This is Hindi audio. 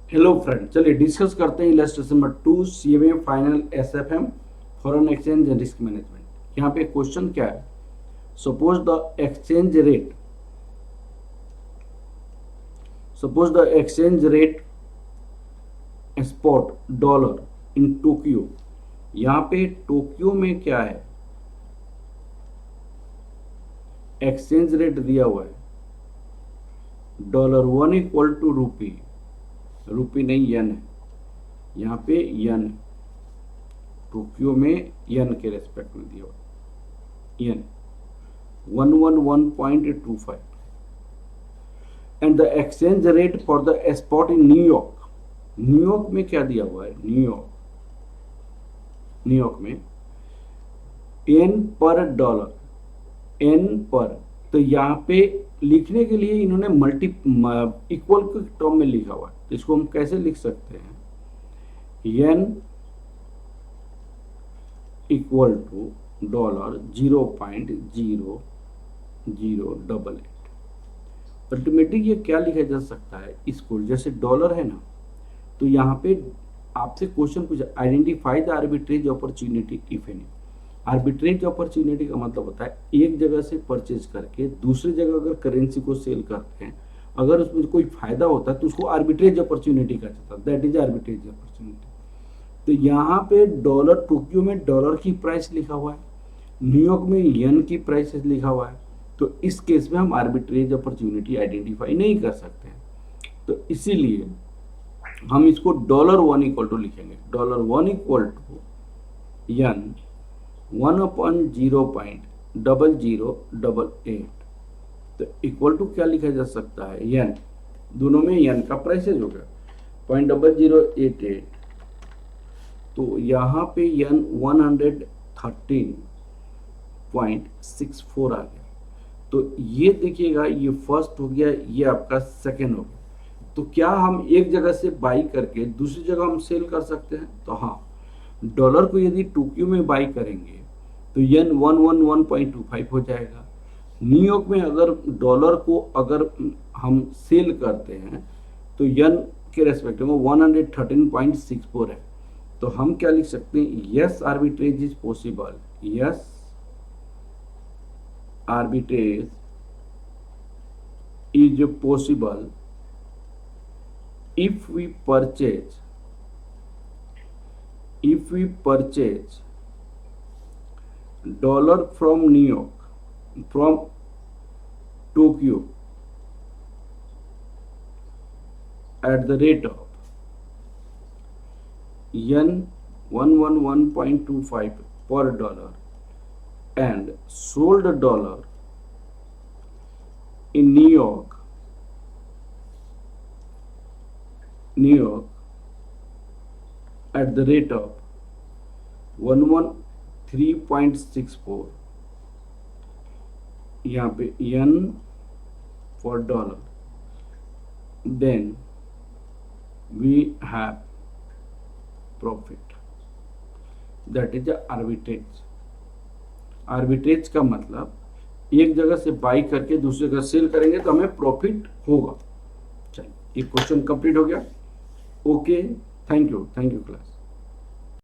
हेलो फ्रेंड, चलिए डिस्कस करते हैं illustration number 2 CMA final SFM foreign exchange and risk management. यहाँ पे क्वेश्चन क्या है? Suppose the exchange rate spot dollar in Tokyo. यहाँ पे टोक्यो में क्या है? एक्सचेंज रेट दिया हुआ है $1 इक्वल टू रूपी नहीं येन है, यहाँ पे येन है, टोक्यो में येन के रेस्पेक्ट में दिया हुआ येन 111.25 and the exchange rate for the spot in New York. New York में क्या दिया हुआ है? न्यूयॉर्क में एन पर डॉलर, एन पर, तो यहाँ पे लिखने के लिए इन्होंने मल्टी इक्वल के टर्म में लिखा हुआ है, तो इसको हम कैसे लिख सकते हैं? N equal to $0.0088। अल्टीमेटली ये क्या लिखा जा सकता है? इसको जैसे डॉलर है ना, तो यहाँ पे आपसे क्वेश्चन पूछा, identify the arbitrage opportunity if any. Arbitrage opportunity का मतलब होता है एक जगह से परचेज करके दूसरी जगह अगर करेंसी को सेल करते हैं, अगर उसमें कोई फायदा होता है तो उसको आर्बिट्रेज अपॉर्चुनिटी कहा जाता है, दैट इज आर्बिट्रेज अपॉर्चुनिटी। तो यहाँ पे डॉलर, टोक्यो में डॉलर की प्राइस लिखा हुआ है, न्यूयॉर्क में येन की प्राइस लिखा हुआ है, तो इस केस में हम आर्बिट्रेज अपॉर्चुनिटी आइडेंटिफाई नहीं कर सकते हैं। तो इसीलिए हम इसको $1 इक्वल टू लिखेंगे, $1 इक्वल टू येन 1/0.0088। तो इक्वल टू क्या लिखा जा सकता है? येन, दोनों में येन का प्राइसेज हो गया 0.0088, तो यहाँ पे येन 113.64 आ गया। तो ये देखिएगा, ये फर्स्ट हो गया, ये आपका सेकेंड हो गया। तो क्या हम एक जगह से बाई करके दूसरी जगह हम सेल कर सकते हैं? तो हाँ, डॉलर को यदि टोक्यो में बाई करेंगे तो येन 111.25 हो जाएगा। न्यूयॉर्क में अगर डॉलर को अगर हम सेल करते हैं तो येन के रेस्पेक्ट में 113.64 है। तो हम क्या लिख सकते हैं? Yes arbitrage is possible, yes arbitrage is possible if we purchase dollar from New York, from Tokyo at the rate of yen 111.25 per dollar and sold dollar in New York at the rate of 113.64, यहाँ पे yen for dollar, then we have profit, that is arbitrage। Arbitrage का मतलब एक जगह से बाई करके दूसरी जगह सेल करेंगे तो हमें प्रॉफिट होगा। चलिए, ये क्वेश्चन कंप्लीट हो गया। Okay, thank you class.